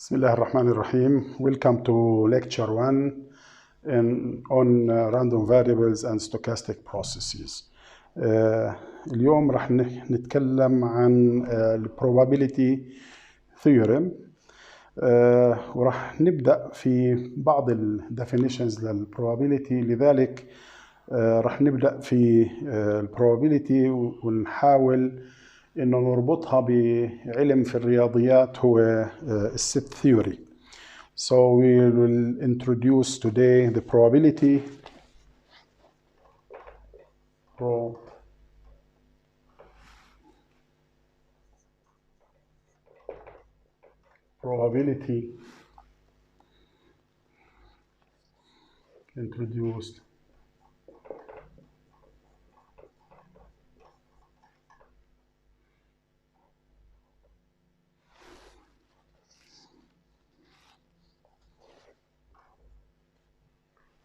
Bismillah ar-Rahman ar-Rahim. Welcome to lecture 1 on random variables and stochastic processes. اليوم راح نتكلم عن probability theorem. وراح نبدأ في بعض definitions للprobability. لذلك راح نبدأ في probability ونحاول إنه نربطها بعلم في الرياضيات هو الست theory. So we will introduce today the probability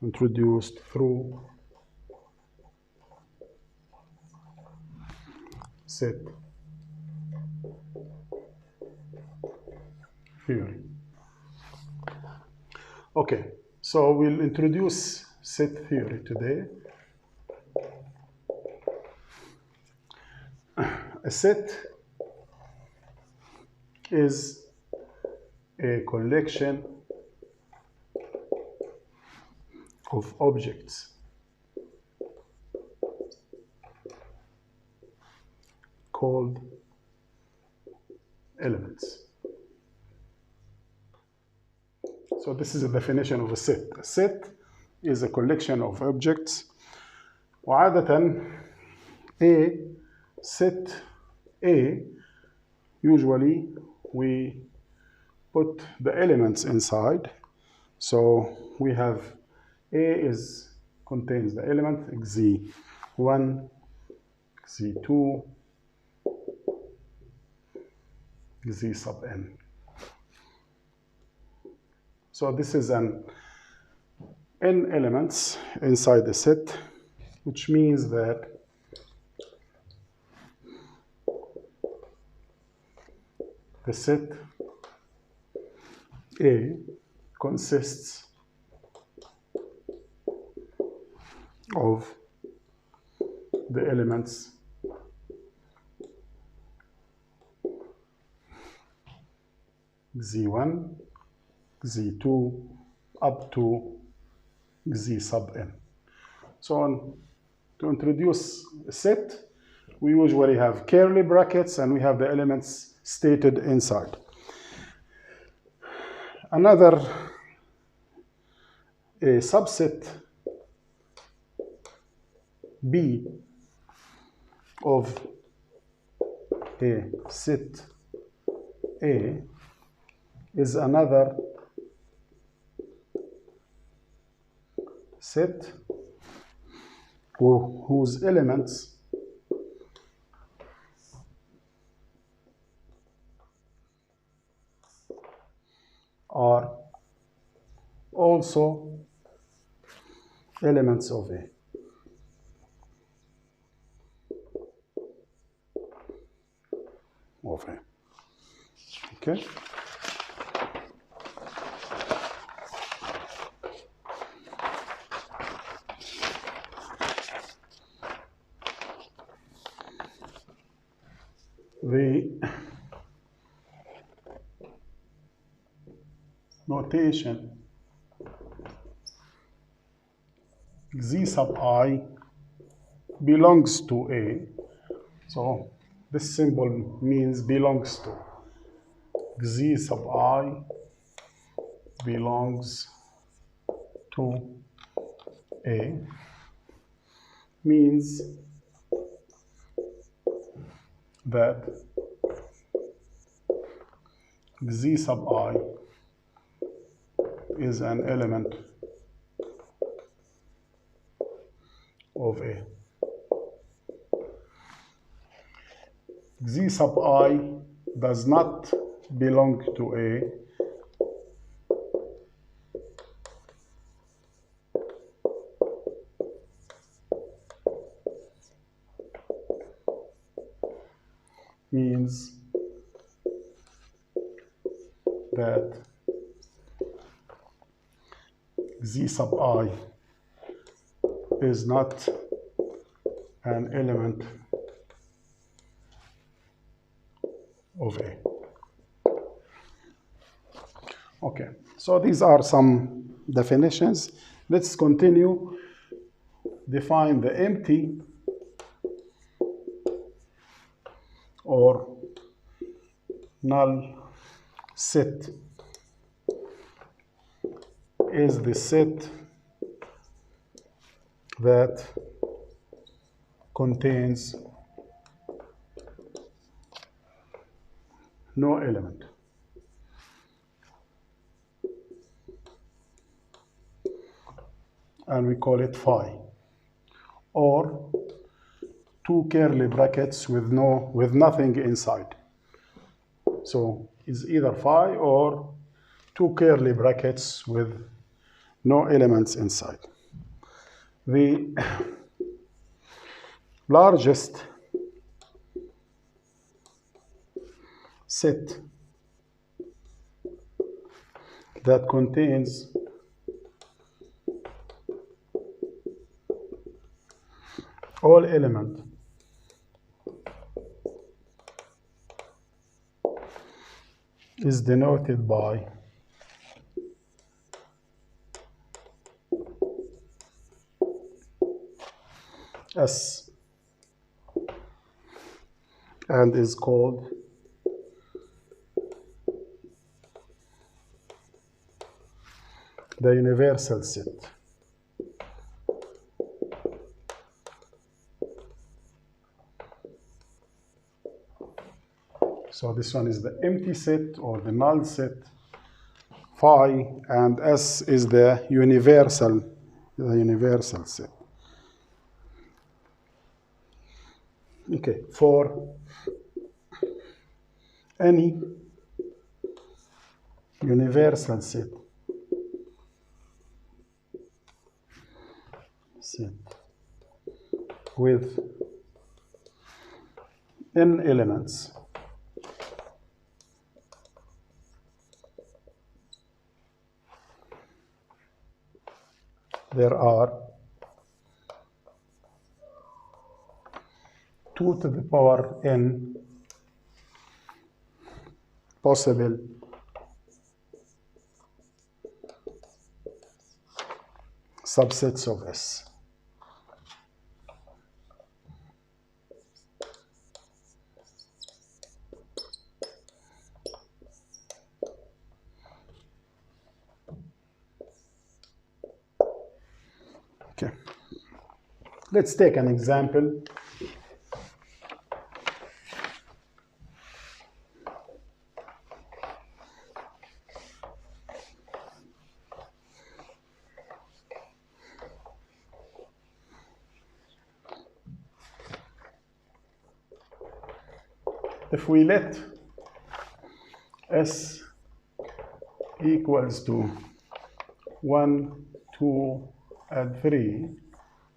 introduced through set theory. Okay, so we'll introduce set theory today. A set is a collection of objects called elements. So this is a definition of a set. A set is a collection of objects. وعادة set A, usually we put the elements inside. So we have A contains the element Z1, Z2, Z sub n. So this is an n elements inside the set, which means that the set A consists of the elements Z1, Z2 up to Z sub n. So to introduce a set, we usually have curly brackets and we have the elements stated inside. Another subset B of a set A is another set whose elements are also elements of A. Okay. The notation Z sub I belongs to A. So this symbol means belongs to. Z sub I belongs to A means that Z sub I is an element of A. Z sub I does not belong to A means that Z sub I is not an element of A. Okay, so these are some definitions. Let's continue. Define the empty or null set is the set that contains no element. And we call it phi, or two curly brackets with nothing inside. So it's either phi or two curly brackets with no elements inside. The largest set that contains all elements is denoted by S and is called the universal set. So this one is the empty set or the null set, phi, and S is the universal set. Okay, for any universal set with n elements, there are 2 to the power n possible subsets of S. Okay, let's take an example. If we let S equals to 1, 2, and 3,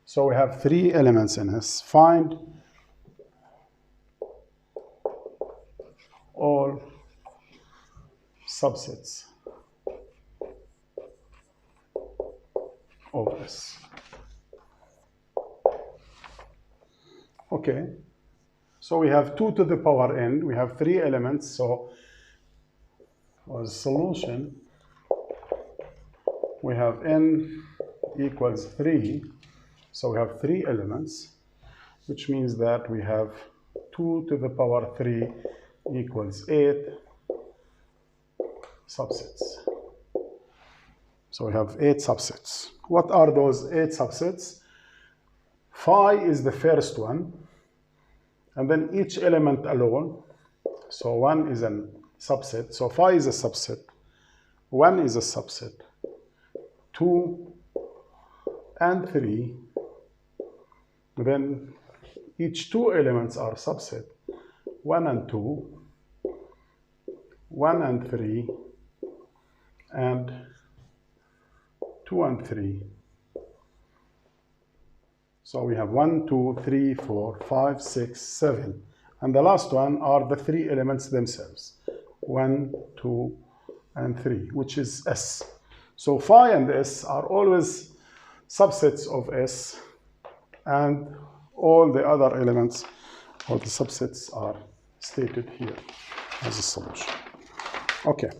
so we have 3 elements in S, find all subsets of S. Okay, so we have 2 to the power n, we have 3 elements, so for the solution, we have n equals 3, so we have 3 elements, which means that we have 2 to the power 3 equals 8 subsets. So we have 8 subsets. What are those 8 subsets? Phi is the first one, and then each element alone. So 1 is a subset, so phi is a subset, 1 is a subset, 2 and 3, then each 2 elements are subset, 1 and 2, 1 and 3, and 2 and 3. So we have 1, 2, 3, 4, 5, 6, 7. And the last one are the 3 elements themselves, 1, 2, and 3, which is S. So phi and S are always subsets of S, and all the other elements or the subsets are stated here as a solution. Okay.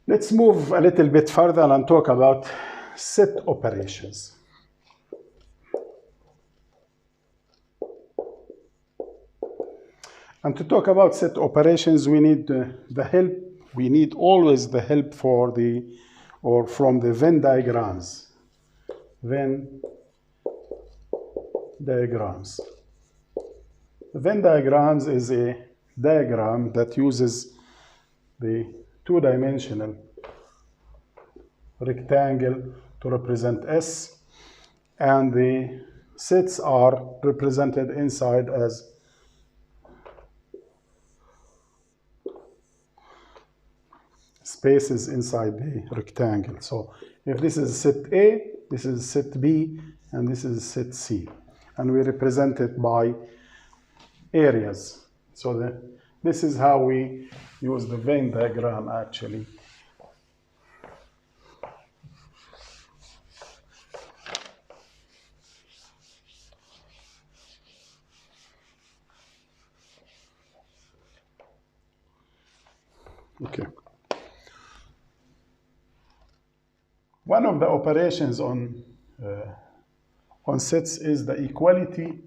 Let's move a little bit further and talk about set operations. And to talk about set operations, we need the help. We need always the help from the Venn diagrams. Venn diagrams. The Venn diagrams is a diagram that uses the two-dimensional rectangle to represent S, and the sets are represented inside as spaces inside the rectangle. So if this is set A, this is set B, and this is set C. And we represent it by areas. So this is how we use the Venn diagram actually. Okay. One of the operations on sets is the equality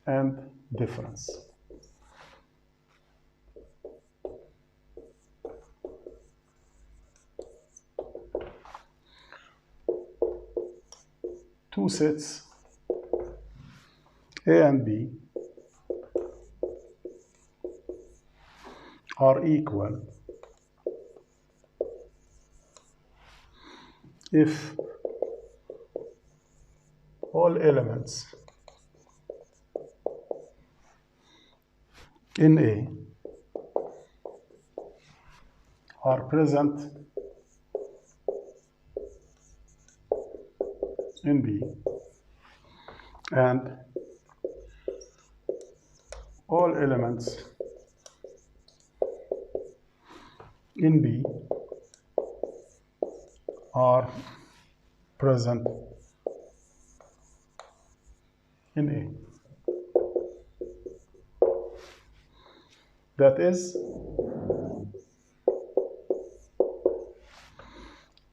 and difference. Two sets, A and B, are equal if all elements in A are present in B, and all elements in B are present in A. That is,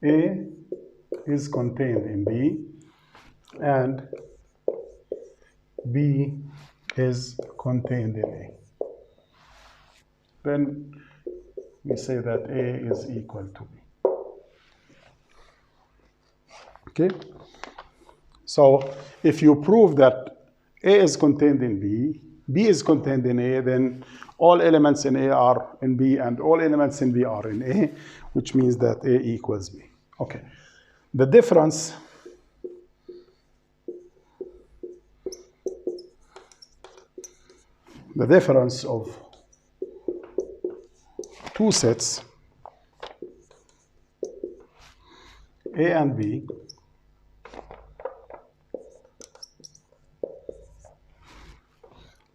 A is contained in B, and B is contained in A. Then we say that A is equal to B. Okay? So if you prove that A is contained in B, B is contained in A, then all elements in A are in B, and all elements in B are in A, which means that A equals B. Okay. The difference of two sets, A and B,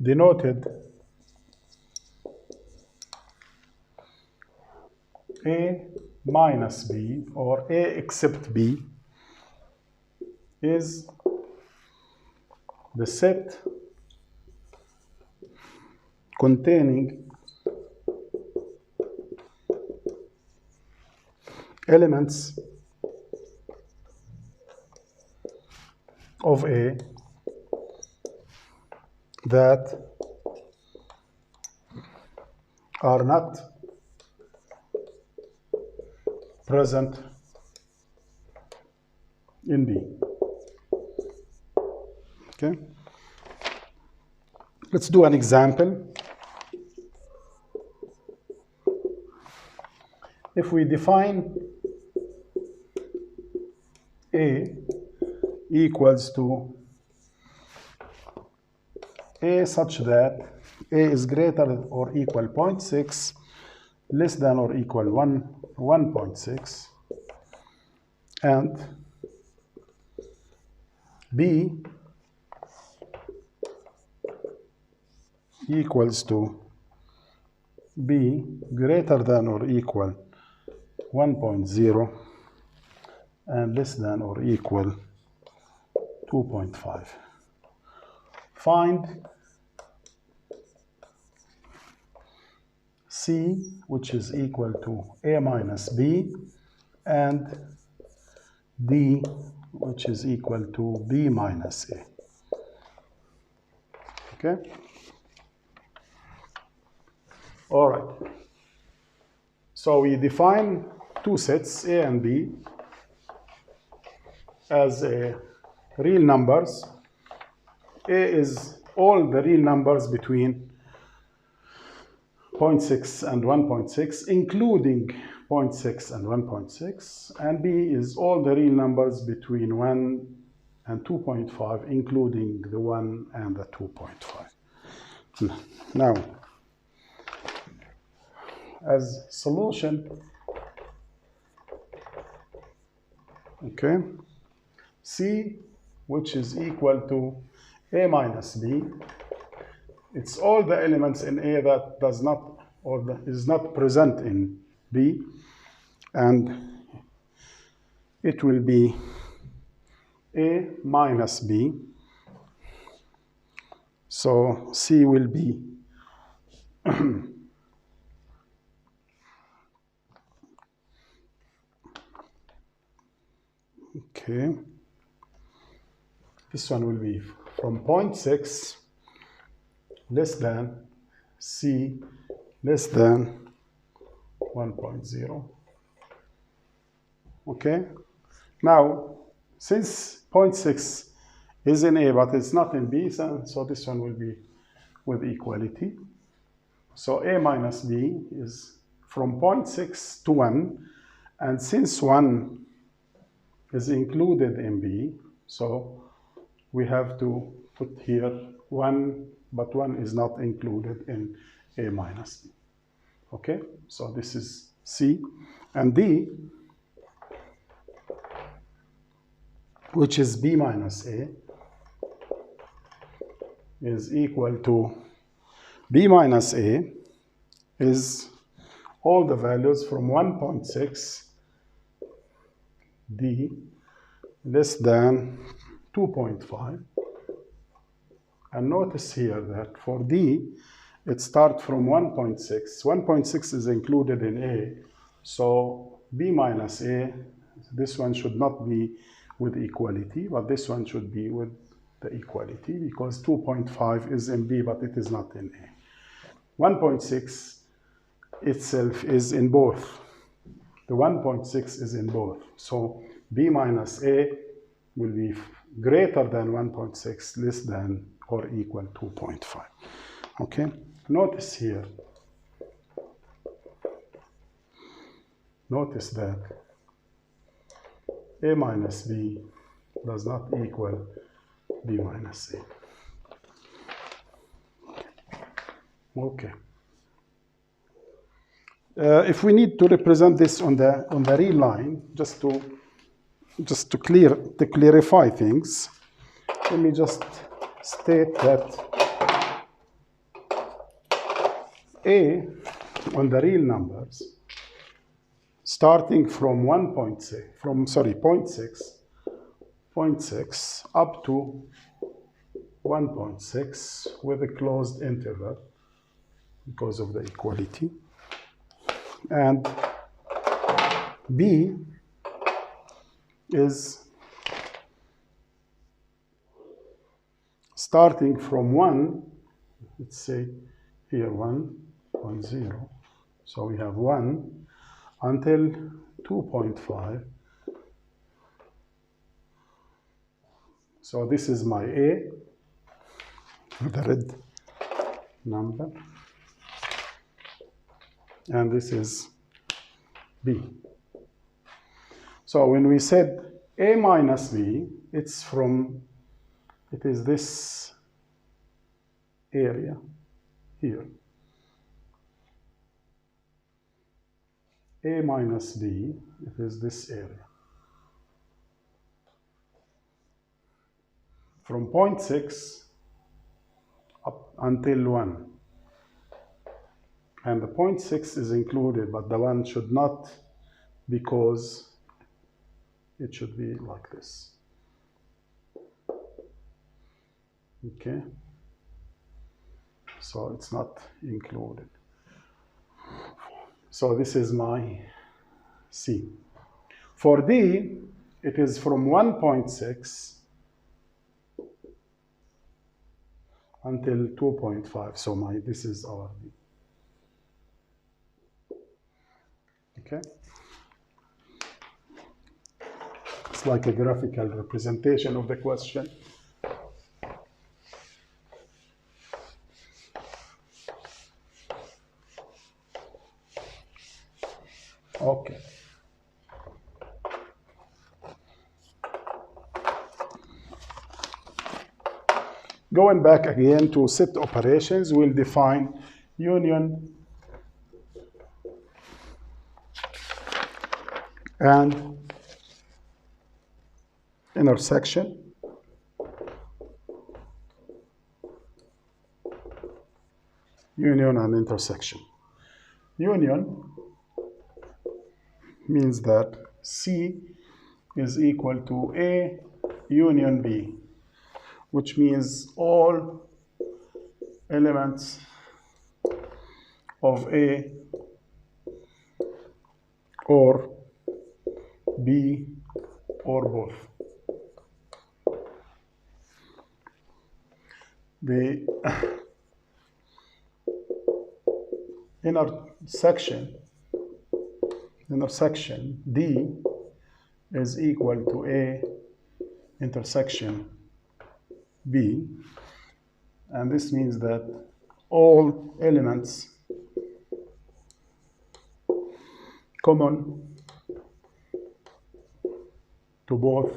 denoted A minus B or A except B, is the set containing elements of A that are not present in B. Okay? Let's do an example. If we define A equals to A such that A is greater or equal 0.6, less than or equal 1.6, and B equals to B greater than or equal 1.0 and less than or equal 2.5. Find C, which is equal to A minus B, and D, which is equal to B minus A. Okay? All right. So we define two sets, A and B, as real numbers. A is all the real numbers between 0.6 and 1.6, including 0.6 and 1.6, and B is all the real numbers between 1 and 2.5, including the 1 and the 2.5. Now, as solution, okay, C, which is equal to A minus B, it's all the elements in A that does not or is not present in B, and it will be A minus B. So C will be okay. This one will be from 0.6 less than C less than 1.0. Okay. Now, since 0.6 is in A but it's not in B, so this one will be with equality. So A minus B is from 0.6 to 1, and since 1 is included in B, so we have to put here 1, but 1 is not included in A minus B. Okay, so this is C, and D, which is B minus A, is equal to B minus A is all the values from 1.6 D less than 2.5. And notice here that for D, it starts from 1.6. 1.6 is included in A, so B minus A, this one should not be with equality, but this one should be with the equality because 2.5 is in B, but it is not in A. 1.6 itself is in both. The 1.6 is in both. So B minus A will be greater than 1.6, less than or equal 2.5. Okay? Notice here. Notice that A minus B does not equal B minus A. Okay. If we need to represent this on the real line, just to clarify things, let me just state that A on the real numbers, starting from 0.6 up to 1.6 with a closed interval because of the equality. And B is starting from 1, let's say here 1.0, so we have 1 until 2.5. So this is my A, the red number, and this is B. So when we said A minus B, it is this area here. A minus B, it is this area. From 0.6 up until 1. and the 0.6 is included, but the one should not, because it should be like this. Okay, so it's not included. So this is my C. For D, it is from 1.6 until 2.5. So this is our D. Okay? It's like a graphical representation of the question. Okay. Going back again to set operations, we'll define union and intersection. Union and intersection. Union means that C is equal to A union B, which means all elements of A or B or both. The intersection D is equal to A intersection B, and this means that all elements common to both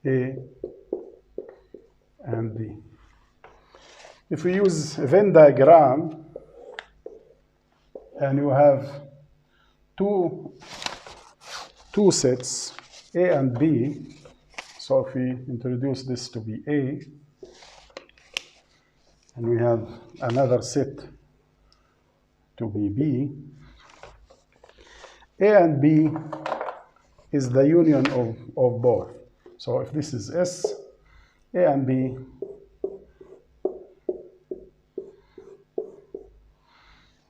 A and B. If we use a Venn diagram and you have two sets, A and B, so if we introduce this to be A, and we have another set to be B, A and B is the union of both. So if this is S, A and B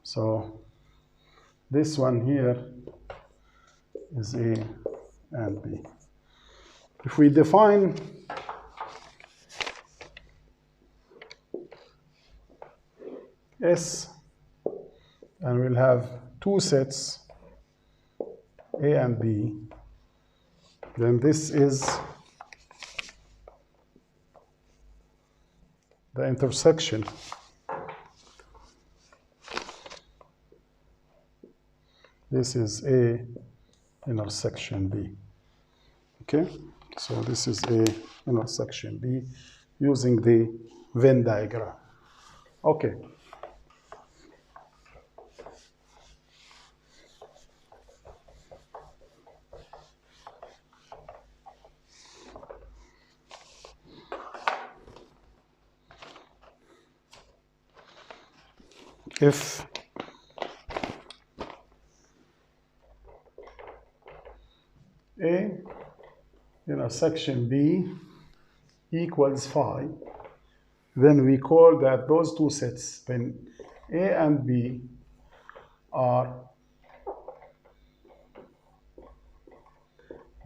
so this one here is A and B. If we define S, and we'll have two sets, A and B, then this is the intersection this is A intersection B. Okay, so this is A intersection B using the Venn diagram. Okay. If A intersection B equals phi, then we call that those two sets, then A and B are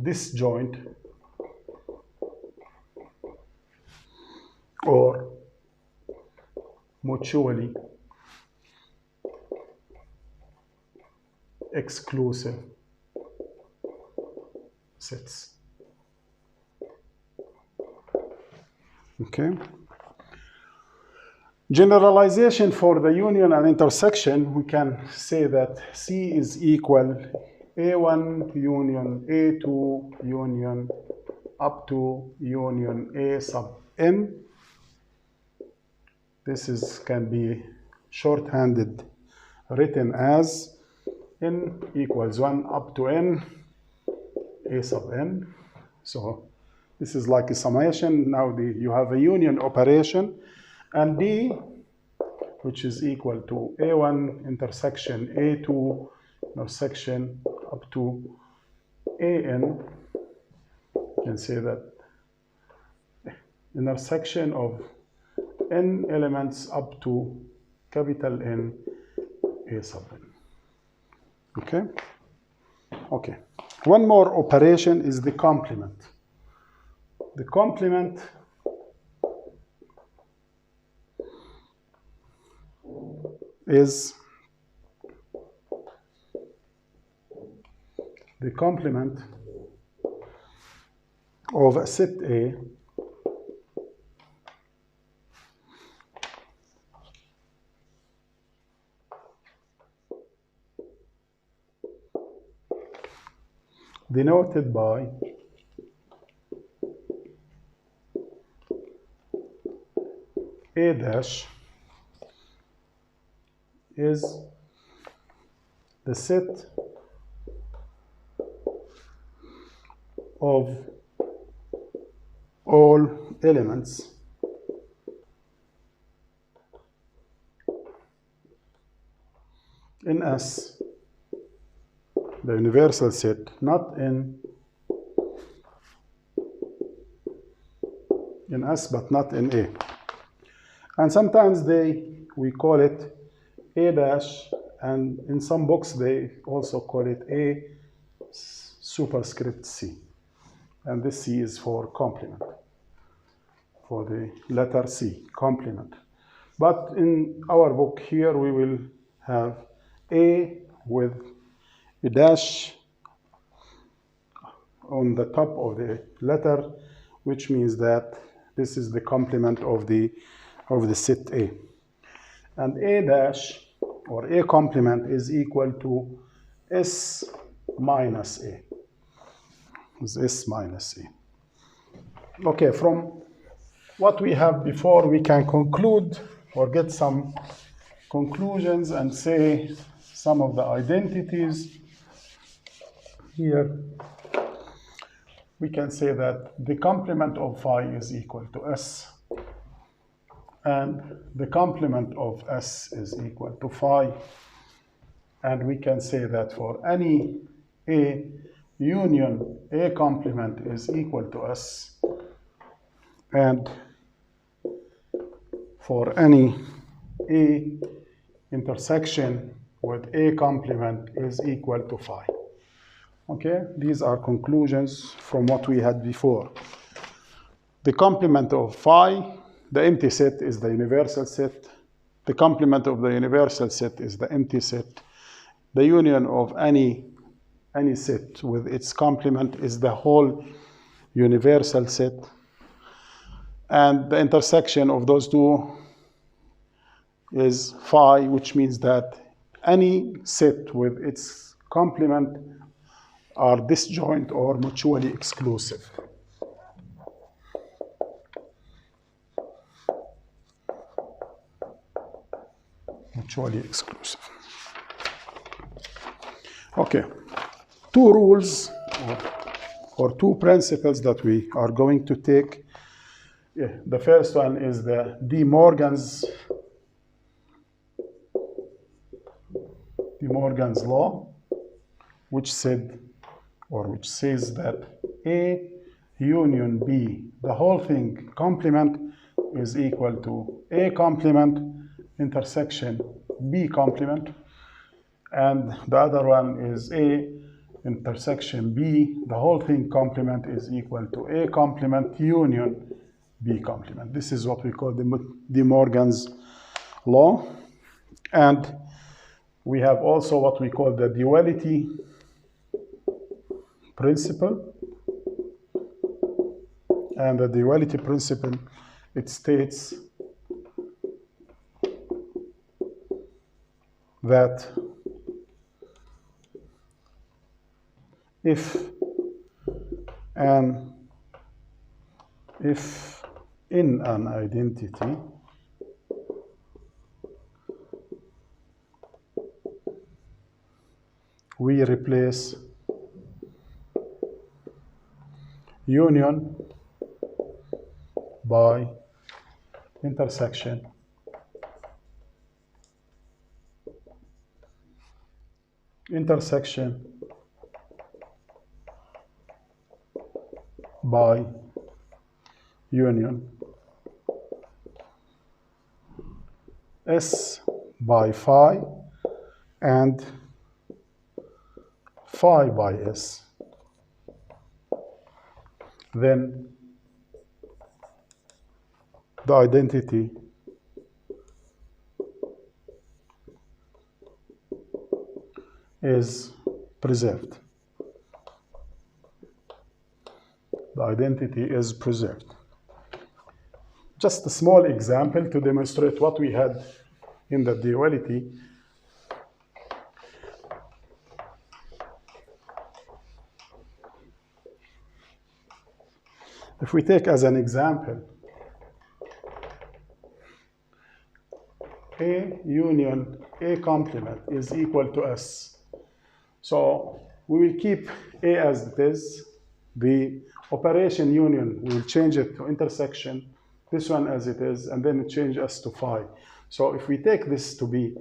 disjoint or mutually exclusive sets. Okay. Generalization for the union and intersection, we can say that C is equal A1 union A2 union up to union A sub n. This can be shorthanded written as n equals 1 up to n A sub n. So this is like a summation. Now you have a union operation, and B which is equal to A1 intersection A2 intersection up to AN. You can say that intersection of n elements up to capital N A sub n. Okay? Okay. One more operation is the complement. The complement is the complement of a set A denoted by A dash is the set of all elements in S, the universal set, not in S but not in A. And sometimes we call it A dash, and in some books they also call it A superscript C. And this C is for complement, for the letter C, complement. But in our book here we will have A with a dash on the top of the letter, which means that this is the complement of the set A. And A dash or A complement is equal to S minus A. Is S minus A. Okay, from what we have before, we can conclude or get some conclusions and say some of the identities. Here, we can say that the complement of phi is equal to S, and the complement of S is equal to phi. And we can say that for any A union, A complement is equal to S, and for any A intersection with A complement is equal to phi. Okay, these are conclusions from what we had before. The complement of phi, the empty set, is the universal set. The complement of the universal set is the empty set. The union of any set with its complement is the whole universal set. And the intersection of those two is phi, which means that any set with its complement are disjoint or mutually exclusive. Mutually exclusive. Okay, two rules or two principles that we are going to take. Yeah, the first one is the De Morgan's law, which said, or which says that A union B, the whole thing, complement, is equal to A complement intersection B complement. And the other one is A intersection B, the whole thing complement, is equal to A complement union B complement. This is what we call the De Morgan's law. And we have also what we call the duality principle. And the duality principle, it states that if in an identity we replace union by intersection intersection by union S by phi and phi by S, then the identity is preserved. The identity is preserved. Just a small example to demonstrate what we had in the duality. If we take as an example A union A complement is equal to S. So we will keep A as it is. The operation union, we will change it to intersection, this one as it is, and then change S to phi. So if we take this to be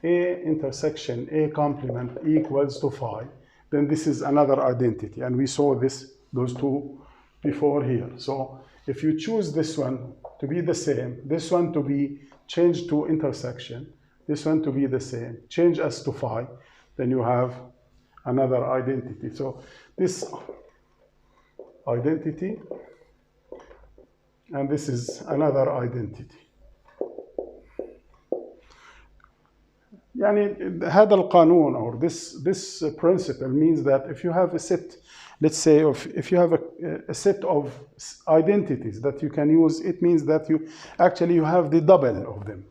A intersection A complement equals to phi, then this is another identity. And we saw those two before here. So if you choose this one to be the same, this one to be changed to intersection, this one to be the same, change S to phi, then you have another identity. So this identity, and this is another identity. يعني هذا القانون or this principle means that if you have a set, let's say if you have a set of identities that you can use, it means that you have the double of them.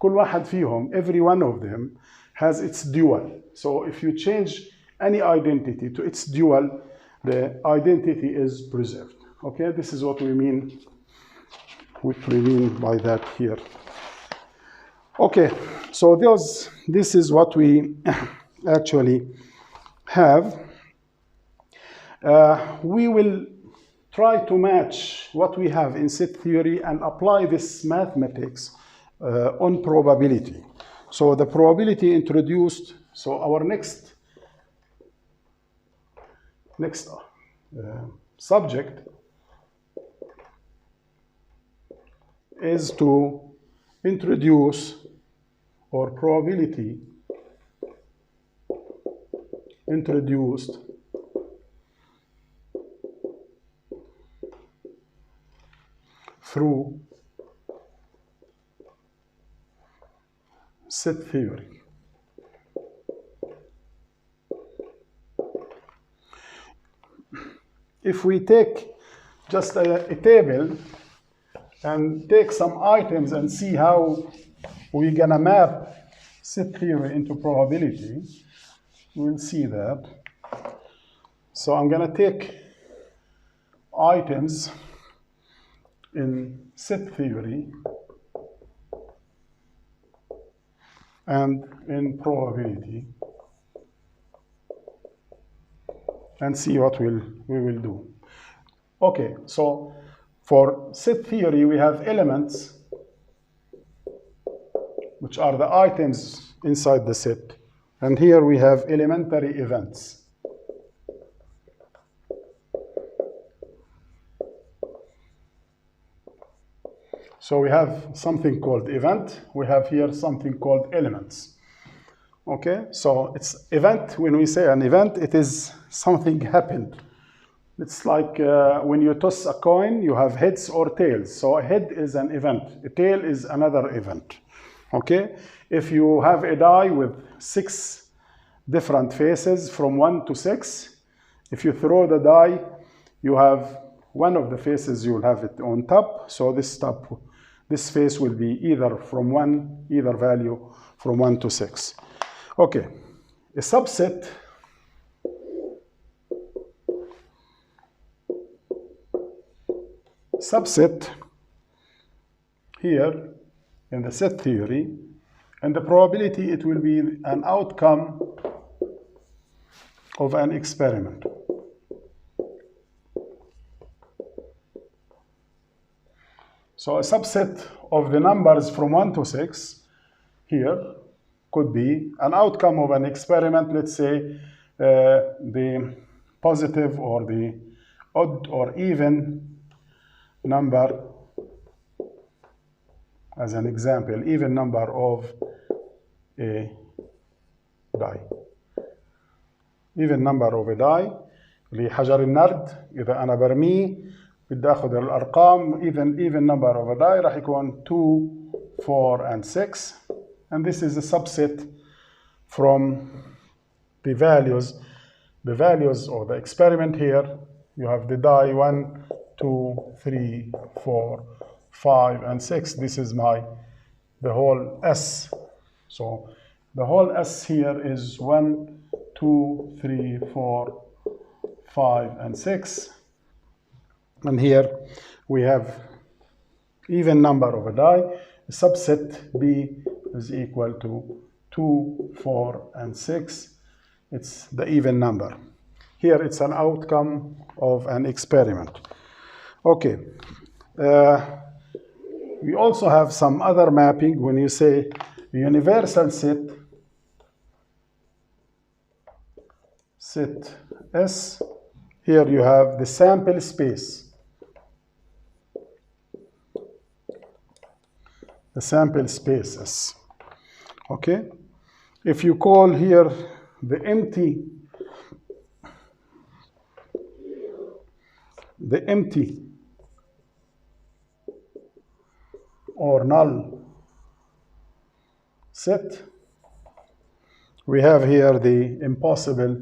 كل واحد فيهم, every one of them has its dual. So if you change any identity to its dual, the identity is preserved. Okay, this is what we mean by that here. Okay, so this is what we actually have. We will try to match what we have in set theory and apply this mathematics on probability. So the probability introduced, so our next subject is to introduce or probability introduced through set theory. If we take just a table and take some items and see how we're gonna map set theory into probability, we'll see that. So I'm gonna take items in set theory and in probability and see what we will do. Okay, so for set theory, we have elements, which are the items inside the set. And here we have elementary events. So we have something called event. We have here something called elements. Okay, so it's event. When we say an event, it is something happened. It's like when you toss a coin, you have heads or tails. So a head is an event. A tail is another event. Okay, if you have a die with 6 different faces from 1 to 6, if you throw the die, you have one of the faces, you will have it on top. So this face will be either value from 1 to 6. Okay, a subset here in the set theory, and the probability, it will be an outcome of an experiment. So a subset of the numbers from 1 to 6 here could be an outcome of an experiment, let's say the positive or the odd or even number, as an example, even number of a die. even number of a die لحجر النرد. إذا أنا برميه بدي أخذ الأرقام even number of a die راح يكون 2, 4 and 6, and this is a subset from the values of the experiment. Here you have the die 1, 2, 3, 4, 5 and 6. This is the whole S. So the whole S here is 1, 2, 3, 4, 5 and 6, and here we have even number of a die. Subset B is equal to 2, 4 and 6. It's the even number. Here it's an outcome of an experiment. Okay. We also have some other mapping. When you say universal set S, here you have the sample space. The sample spaces. Okay? If you call here the empty or null set, we have here the impossible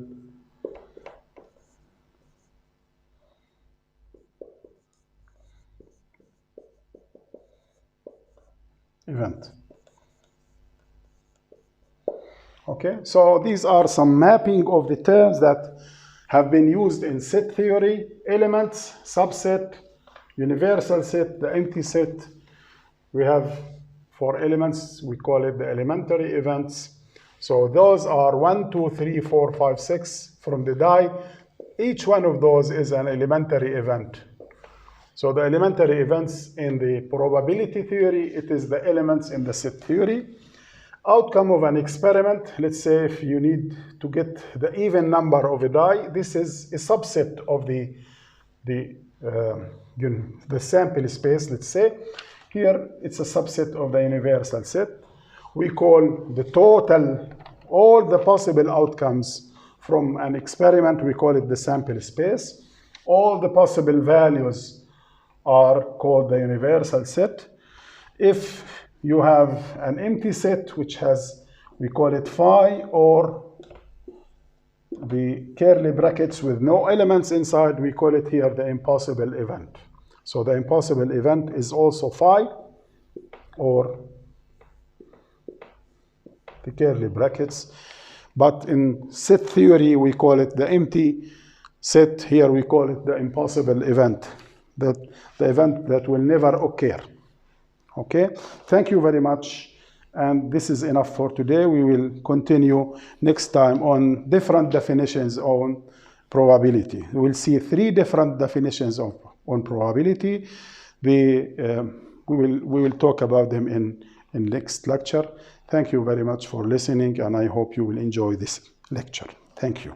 event. Okay, so these are some mapping of the terms that have been used in set theory: elements, subset, universal set, the empty set. We have for elements, we call it the elementary events. So those are 1, 2, 3, 4, 5, 6 from the die. Each one of those is an elementary event. So the elementary events in the probability theory, it is the elements in the set theory. Outcome of an experiment, let's say if you need to get the even number of a die, this is a subset of the sample space, let's say. Here it's a subset of the universal set. We call the total, all the possible outcomes from an experiment, we call it the sample space. All the possible values are called the universal set. If you have an empty set which has, we call it phi, or the curly brackets with no elements inside, we call it here the impossible event. So the impossible event is also phi, or the curly brackets. But in set theory, we call it the empty set. Here we call it the impossible event, the event that will never occur. Okay, thank you very much. And this is enough for today. We will continue next time on different definitions on probability. We will see 3 different definitions on probability. We will talk about them in next lecture. Thank you very much for listening, and I hope you will enjoy this lecture. Thank you.